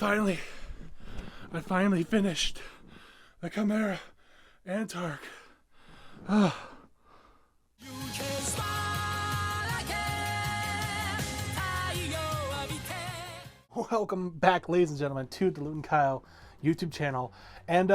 I finally finished the Chimera Ant arc. Ah. Welcome back, ladies and gentlemen, to the Loot and Kyle YouTube channel. And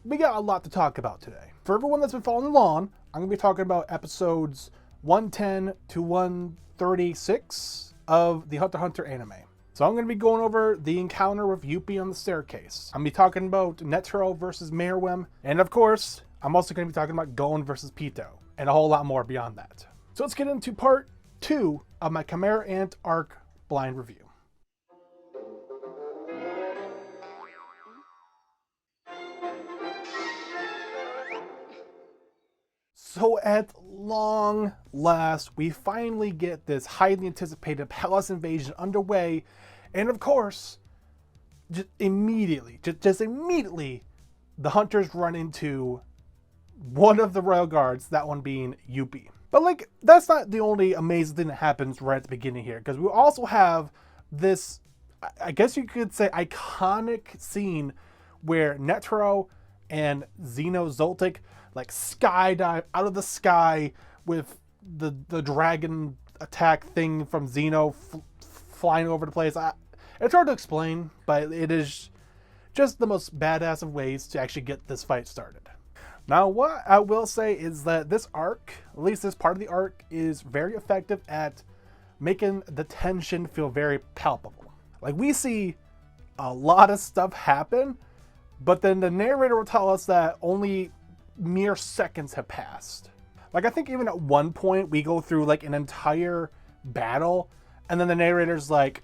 we got a lot to talk about today. For everyone that's been following along, I'm going to be talking about episodes 110 to 136 of the Hunter x Hunter anime. So I'm going to be going over the encounter with Yuppie on the staircase. I'm going to be talking about Netaro versus Meruem. And of course, I'm also going to be talking about Gon versus Pitou. And a whole lot more beyond that. So let's get into part 2 of my Chimera Ant arc blind review. So at long last, we finally get this highly anticipated palace invasion underway. And of course, just immediately, the hunters run into one of the royal guards, that one being Yuppie. But like, that's not the only amazing thing that happens right at the beginning here, because we also have this, I guess you could say, iconic scene where Netaro and Xeno Zoltic like skydive out of the sky with the dragon attack thing from Xeno flying over the place. It's hard to explain, but it is just the most badass of ways to actually get this fight started. Now, what I will say is that this arc, at least this part of the arc, is very effective at making the tension feel very palpable. Like, we see a lot of stuff happen, but then the narrator will tell us that only mere seconds have passed. Like, I think even at one point we go through like an entire battle, and then the narrator's like,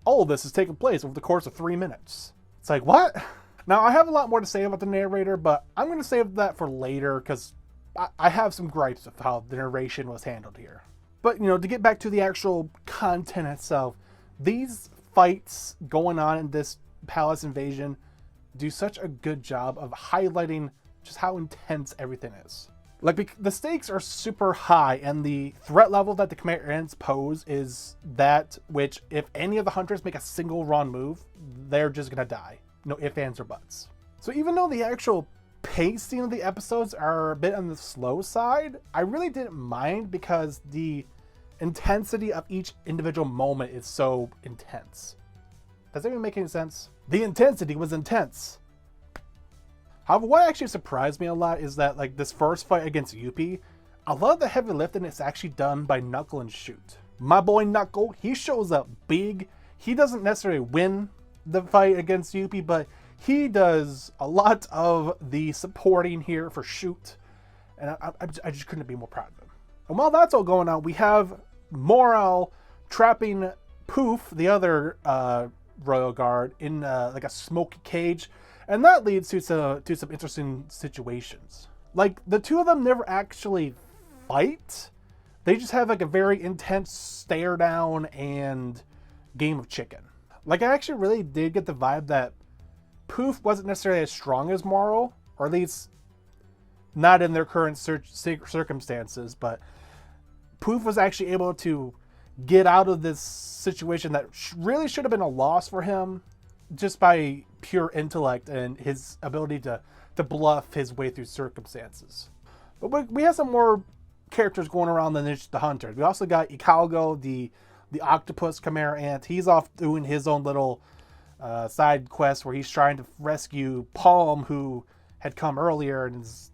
all of this has taken place over the course of 3 minutes. It's like, what? Now, I have a lot more to say about the narrator, but I'm going to save that for later because I have some gripes with how the narration was handled here. But, you know, to get back to the actual content itself, these fights going on in this palace invasion do such a good job of highlighting just how intense everything is. Like, the stakes are super high, and the threat level that the Chimera Ants pose is that which, if any of the hunters make a single wrong move, they're just gonna die. No ifs, ands, or buts. So even though the actual pacing of the episodes are a bit on the slow side, I really didn't mind because the intensity of each individual moment is so intense. Does that even make any sense? The intensity was intense. However, what actually surprised me a lot is that, like, this first fight against Yuppie, a lot of the heavy lifting is actually done by Knuckle and Shoot. My boy Knuckle, he shows up big. He doesn't necessarily win the fight against Yuppie, but he does a lot of the supporting here for Shoot. And I just couldn't be more proud of him. And while that's all going on, we have Morale trapping Poof, the other royal guard, in like a smoky cage. And that leads to some interesting situations. Like, the two of them never actually fight. They just have like a very intense stare down and game of chicken. Like, I actually really did get the vibe that Poof wasn't necessarily as strong as Morrow, or at least not in their current circumstances, but Poof was actually able to get out of this situation that really should have been a loss for him, just by pure intellect and his ability to bluff his way through circumstances. But we have some more characters going around than just the hunters. We also got Ikalgo, the octopus Chimera Ant. He's off doing his own little side quest where he's trying to rescue Palm, who had come earlier and is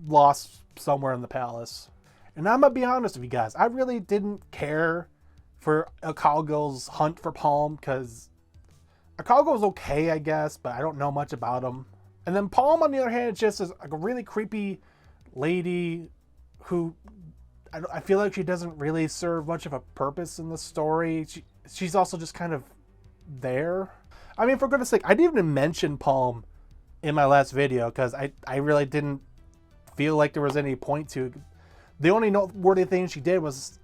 lost somewhere in the palace. And I'm gonna be honest with you guys, I really didn't care for Ikalgo's hunt for Palm, because Ikalgo's okay, I guess, but I don't know much about him. And then Palm, on the other hand, just is like a really creepy lady who I feel like she doesn't really serve much of a purpose in the story. She's also just kind of there. I mean, for goodness sake, I didn't even mention Palm in my last video because I really didn't feel like there was any point to. The only noteworthy thing she did was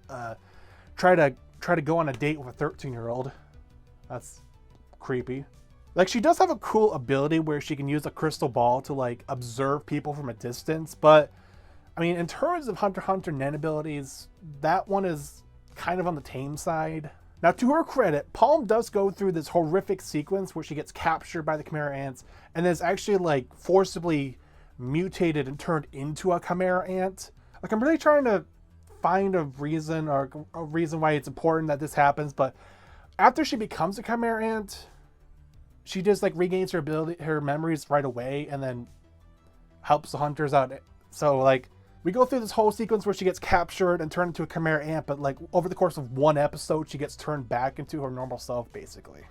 try to go on a date with a 13-year-old. That's creepy. Like, she does have a cool ability where she can use a crystal ball to like observe people from a distance, but I mean, in terms of Hunter x Hunter Nen abilities, that one is kind of on the tame side. Now, to her credit, Palm does go through this horrific sequence where she gets captured by the Chimera Ants and is actually like forcibly mutated and turned into a Chimera Ant. Like, I'm really trying to find a reason why it's important that this happens, but after she becomes a Chimera Ant, she just like regains her memories right away, and then helps the hunters out. So like, we go through this whole sequence where she gets captured and turned into a Chimera Ant, but like over the course of one episode, she gets turned back into her normal self, basically.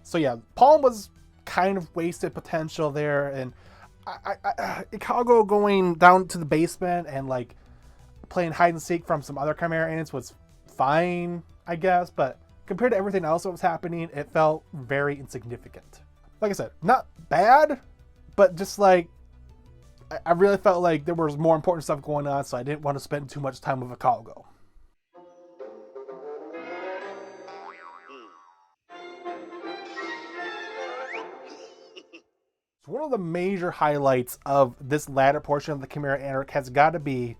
So yeah, Palm was kind of wasted potential there, and Ikago going down to the basement and like playing hide and seek from some other Chimera Ants was fine, I guess, but compared to everything else that was happening, it felt very insignificant. Like I said, not bad, but just like, I really felt like there was more important stuff going on, so I didn't want to spend too much time with Ikago. So one of the major highlights of this latter portion of the Chimera Ant arc has got to be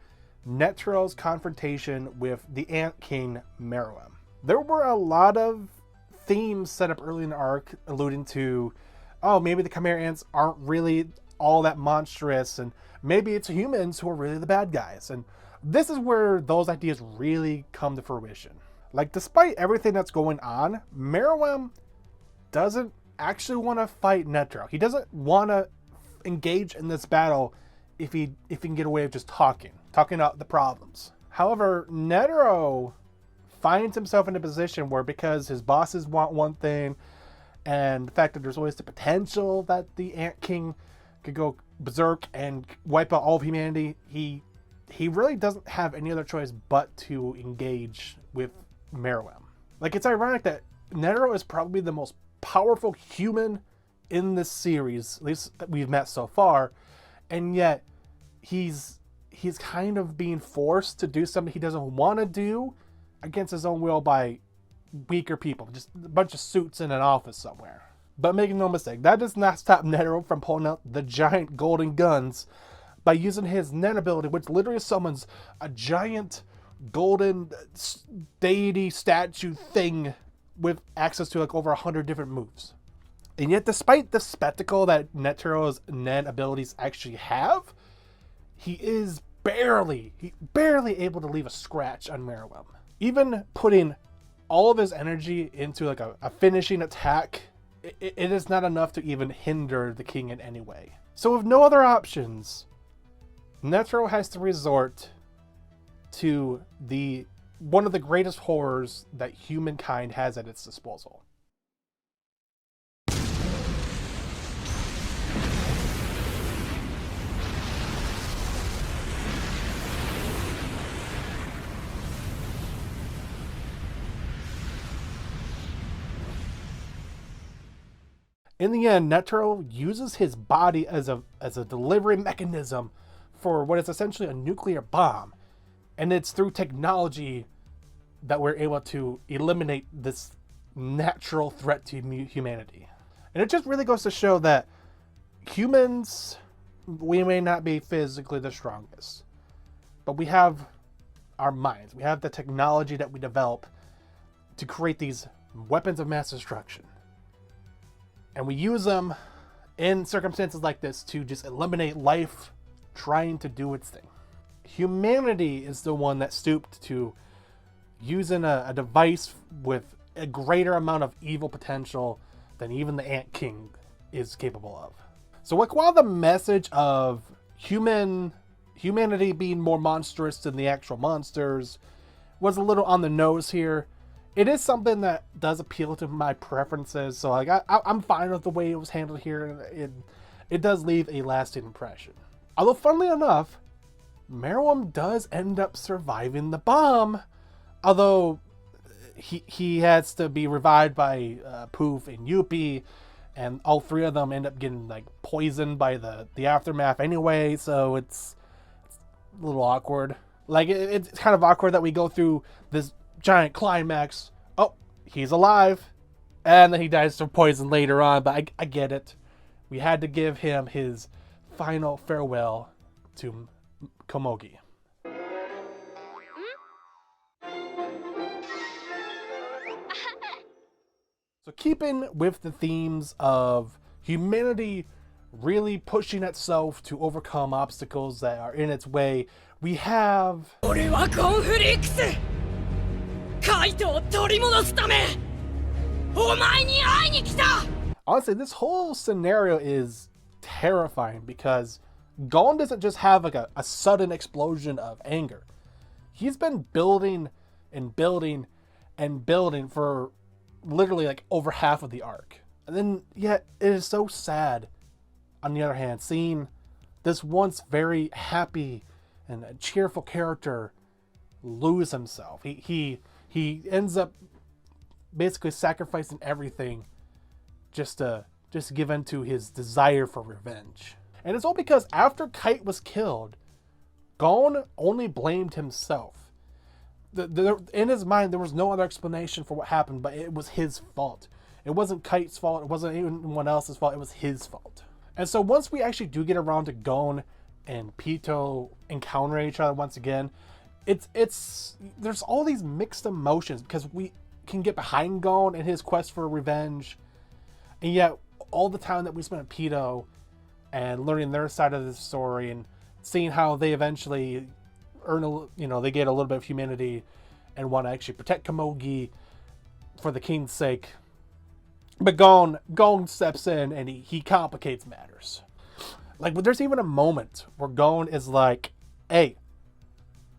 Netaro's confrontation with the Ant King Meruem. There were a lot of themes set up early in the arc alluding to, oh, maybe the Chimera Ants aren't really all that monstrous, and maybe it's humans who are really the bad guys. And this is where those ideas really come to fruition. Like, despite everything that's going on, Meruem doesn't actually want to fight Netaro. He doesn't want to engage in this battle if he can get away with just talking out the problems. However, Netaro finds himself in a position where, because his bosses want one thing, and the fact that there's always the potential that the Ant King could go berserk and wipe out all of humanity, he really doesn't have any other choice but to engage with Meruem. Like, it's ironic that Netaro is probably the most powerful human in this series, at least that we've met so far, and yet he's kind of being forced to do something he doesn't want to do against his own will by weaker people, just a bunch of suits in an office somewhere. But make no mistake, that does not stop Netaro from pulling out the giant golden guns by using his Nen ability, which literally summons a giant golden deity statue thing with access to like over 100 different moves. And yet, despite the spectacle that Netaro's Nen abilities actually have, he is barely able to leave a scratch on Meruem. Even putting all of his energy into like a finishing attack, it is not enough to even hinder the king in any way. So with no other options, Netaro has to resort to one of the greatest horrors that humankind has at its disposal. In the end, Netaro uses his body as a delivery mechanism for what is essentially a nuclear bomb. And it's through technology that we're able to eliminate this natural threat to humanity. And it just really goes to show that humans, we may not be physically the strongest, but we have our minds. We have the technology that we develop to create these weapons of mass destruction. And we use them in circumstances like this to just eliminate life trying to do its thing. Humanity is the one that stooped to using a device with a greater amount of evil potential than even the Ant King is capable of. So like, while the message of humanity being more monstrous than the actual monsters was a little on the nose here, it is something that does appeal to my preferences. So like, I'm fine with the way it was handled here. It does leave a lasting impression. Although, funnily enough, Meruem does end up surviving the bomb. Although he has to be revived by Poof and Yuppie, and all three of them end up getting like poisoned by the aftermath anyway. So it's a little awkward. Like, it's kind of awkward that we go through this giant climax. Oh, he's alive, and then he dies from poison later on. But I get it. We had to give him his final farewell to Komogi. So keeping with the themes of humanity really pushing itself to overcome obstacles that are in its way, we have... Honestly, this whole scenario is terrifying because Gon doesn't just have like a sudden explosion of anger. He's been building and building and building for literally like over half of the arc. And then, yet, it is so sad, on the other hand, seeing this once very happy and cheerful character lose himself. He ends up basically sacrificing everything just to give in to his desire for revenge. And it's all because after Kite was killed, Gon only blamed himself. In his mind, there was no other explanation for what happened, but it was his fault. It wasn't Kite's fault. It wasn't anyone else's fault. It was his fault. And so once we actually do get around to Gon and Pitou encountering each other once again, there's all these mixed emotions because we can get behind Gon and his quest for revenge, and yet all the time that we spent at Pitou and learning their side of the story and seeing how they eventually they get a little bit of humanity and want to actually protect Komogi for the king's sake. But Gon steps in and he complicates matters. Like, but there's even a moment where Gon is like, hey,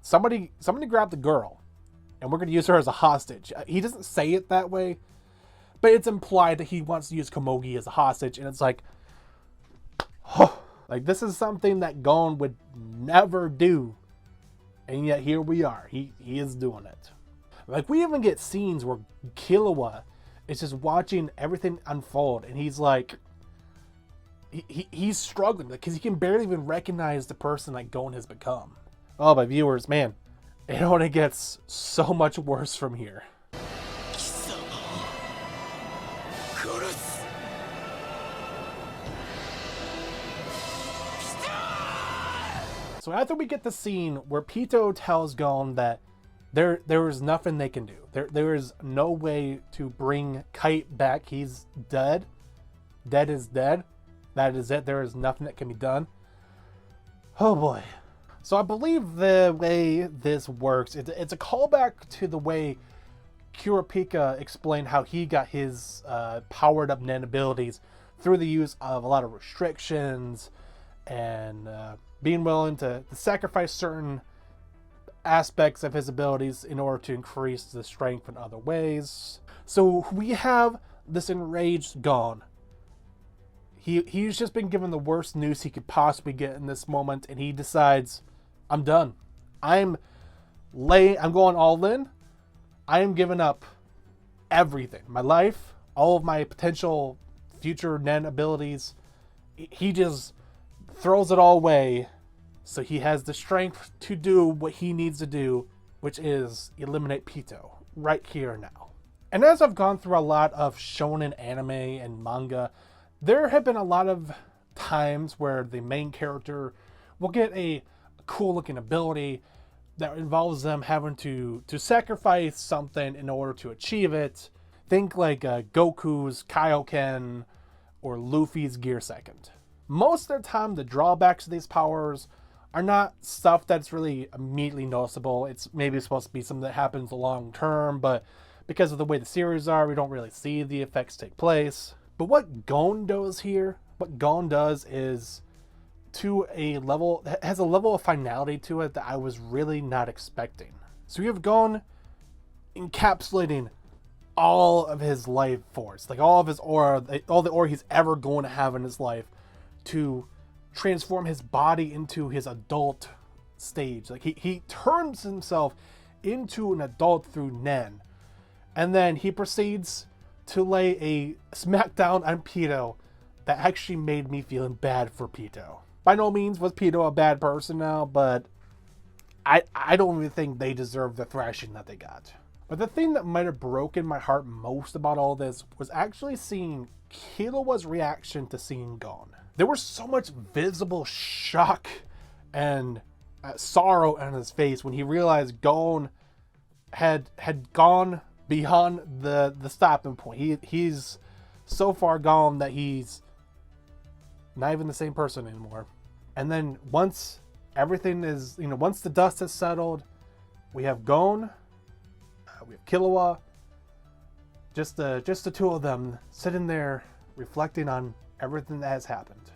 somebody grab the girl and we're going to use her as a hostage. He doesn't say it that way, but it's implied that he wants to use Komogi as a hostage. And it's like, oh, like this is something that Gon would never do. And yet here we are. He is doing it. Like, we even get scenes where Killua is just watching everything unfold. And he's like, he's struggling because he can barely even recognize the person like Gon has become. Oh, my viewers, man, it only gets so much worse from here. So after we get the scene where Pitou tells Gon that there is nothing they can do. There is no way to bring Kite back. He's dead. Dead is dead. That is it. There is nothing that can be done. Oh boy. So I believe the way this works, it's a callback to the way Kurapika explained how he got his powered up Nen abilities through the use of a lot of restrictions and being willing to sacrifice certain aspects of his abilities in order to increase the strength in other ways. So we have this enraged Gon. He's just been given the worst news he could possibly get in this moment, and he decides, I'm done. I'm going all in. I am giving up everything. My life, all of my potential future Nen abilities. He just throws it all away so he has the strength to do what he needs to do, which is eliminate Pitou right here and now. And as I've gone through a lot of shonen anime and manga, there have been a lot of times where the main character will get a cool looking ability that involves them having to sacrifice something in order to achieve it. Think like Goku's Kaioken or Luffy's Gear Second. Most of the time, the drawbacks of these powers are not stuff that's really immediately noticeable. It's maybe supposed to be something that happens long term, but because of the way the series are, we don't really see the effects take place. But what Gon does here, is to a level that has a level of finality to it that I was really not expecting. So we have Gon encapsulating all of his life force, like all of his aura, all the aura he's ever going to have in his life, to transform his body into his adult stage. Like he turns himself into an adult through Nen, and then he proceeds to lay a smackdown on Pitou that actually made me feeling bad for Pitou. By no means was Pitou a bad person now, but I don't even think they deserve the thrashing that they got. But the thing that might have broken my heart most about all this was actually seeing Killua's reaction to seeing Gon. There was so much visible shock and sorrow on his face when he realized Gon had gone beyond the stopping point. He's so far gone that he's not even the same person anymore. And then once everything is, once the dust has settled, we have Gon, we have Killua, just the two of them sitting there reflecting on everything that has happened.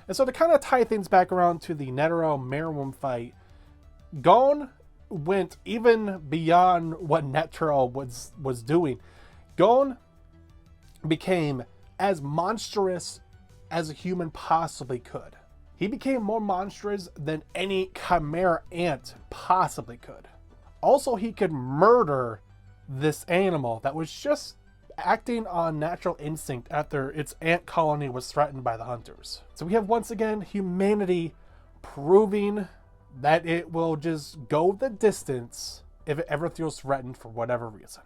And so to kind of tie things back around to the Netaro Meruem fight, Gon went even beyond what Netaro was doing. Gon became as monstrous as a human possibly could. He became more monstrous than any Chimera Ant possibly could. Also, he could murder this animal that was just acting on natural instinct after its ant colony was threatened by the hunters. So we have once again humanity proving that it will just go the distance if it ever feels threatened for whatever reason.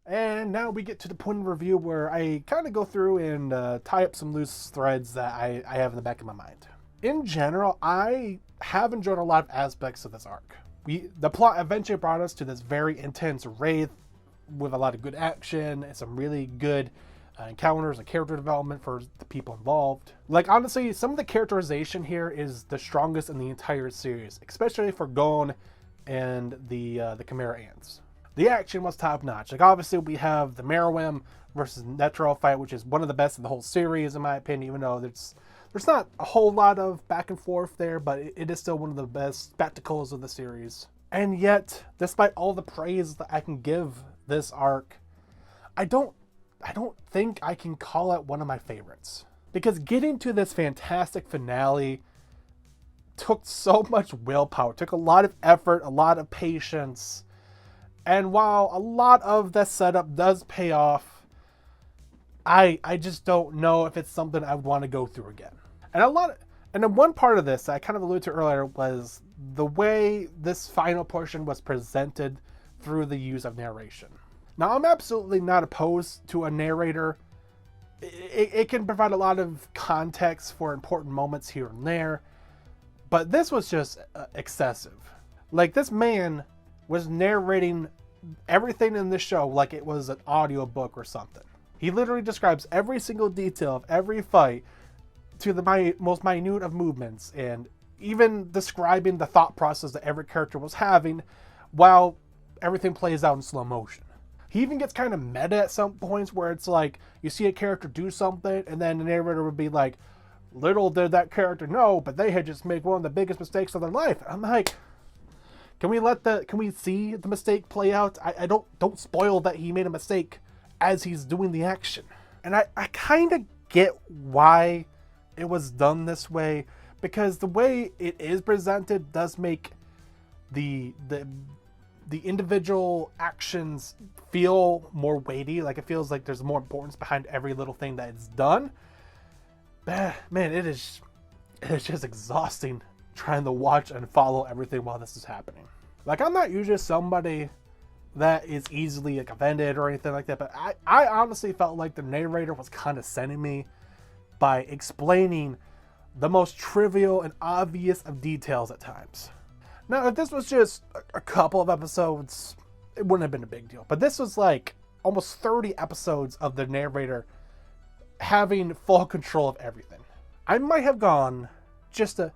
And now we get to the point of review where I kind of go through and tie up some loose threads that I have in the back of my mind. In general, I have enjoyed a lot of aspects of this arc. The plot eventually brought us to this very intense raid with a lot of good action and some really good encounters and character development for the people involved. Like, honestly, some of the characterization here is the strongest in the entire series, especially for Gon and the Chimera Ants. The action was top notch. Like, obviously, we have the Meruem versus Netaro fight, which is one of the best in the whole series, in my opinion, even though there's not a whole lot of back and forth there, but it is still one of the best spectacles of the series. And yet, despite all the praise that I can give this arc, I don't think I can call it one of my favorites. Because getting to this fantastic finale took so much willpower, took a lot of effort, a lot of patience. And while a lot of the setup does pay off, I just don't know if it's something I would want to go through again. And then one part of this I kind of alluded to earlier was the way this final portion was presented through the use of narration. Now, I'm absolutely not opposed to a narrator. It can provide a lot of context for important moments here and there, but this was just excessive. Like, this man was narrating everything in this show like it was an audiobook or something. He literally describes every single detail of every fight to the most minute of movements, and even describing the thought process that every character was having while everything plays out in slow motion. He even gets kind of meta at some points where it's like you see a character do something and then the narrator would be like, little did that character know, but they had just made one of the biggest mistakes of their life. I'm like, can we see the mistake play out? I don't spoil that he made a mistake as he's doing the action. And I kind of get why it was done this way, because the way it is presented does make the individual actions feel more weighty. Like, it feels like there's more importance behind every little thing that is done. But man, it's just exhausting trying to watch and follow everything while this is happening. Like, I'm not usually somebody that is easily like offended or anything like that, but I honestly felt like the narrator was condescending me by explaining the most trivial and obvious of details at times. Now, if this was just a couple of episodes, it wouldn't have been a big deal. But this was like almost 30 episodes of the narrator having full control of everything. I might have gone just a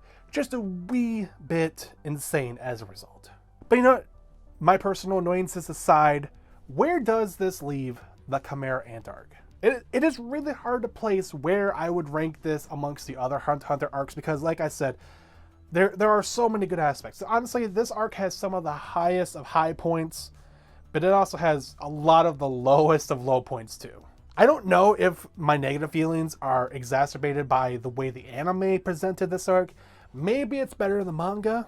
wee bit insane as a result. But you know what? My personal annoyances aside, where does this leave the Chimera Ant arc? It is really hard to place where I would rank this amongst the other hunter arcs, because like I said, there are so many good aspects. Honestly, this arc has some of the highest of high points, but it also has a lot of the lowest of low points too. I don't know if my negative feelings are exacerbated by the way the anime presented this arc. Maybe it's better in the manga.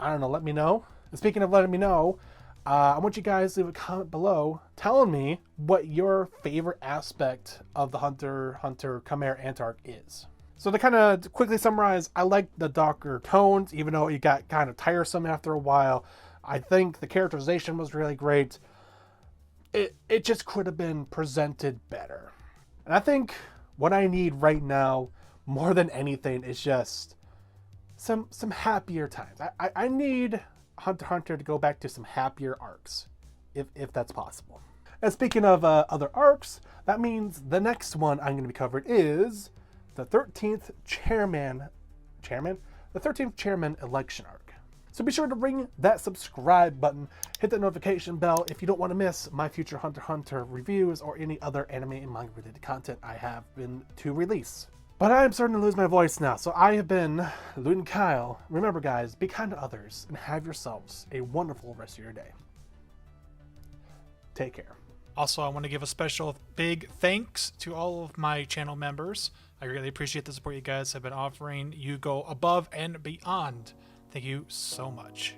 I don't know, let me know. And speaking of letting me know, I want you guys to leave a comment below telling me what your favorite aspect of the hunter Chimera Ant arc is. So to kind of quickly summarize, I like the darker tones, even though it got kind of tiresome after a while. I think the characterization was really great. It just could have been presented better. And I think what I need right now, more than anything, is just some happier times. I need Hunter x Hunter to go back to some happier arcs, if that's possible. And speaking of other arcs, that means the next one I'm going to be covering is the 13th Chairman, the 13th Chairman election arc. So be sure to ring that subscribe button, hit that notification bell if you don't want to miss my future Hunter x Hunter reviews or any other anime and manga related content I have been to release. But I'm starting to lose my voice now, so I have been Luton Kyle. Remember guys, be kind to others and have yourselves a wonderful rest of your day. Take care. Also, I want to give a special big thanks to all of my channel members. I really appreciate the support you guys have been offering. You go above and beyond. Thank you so much.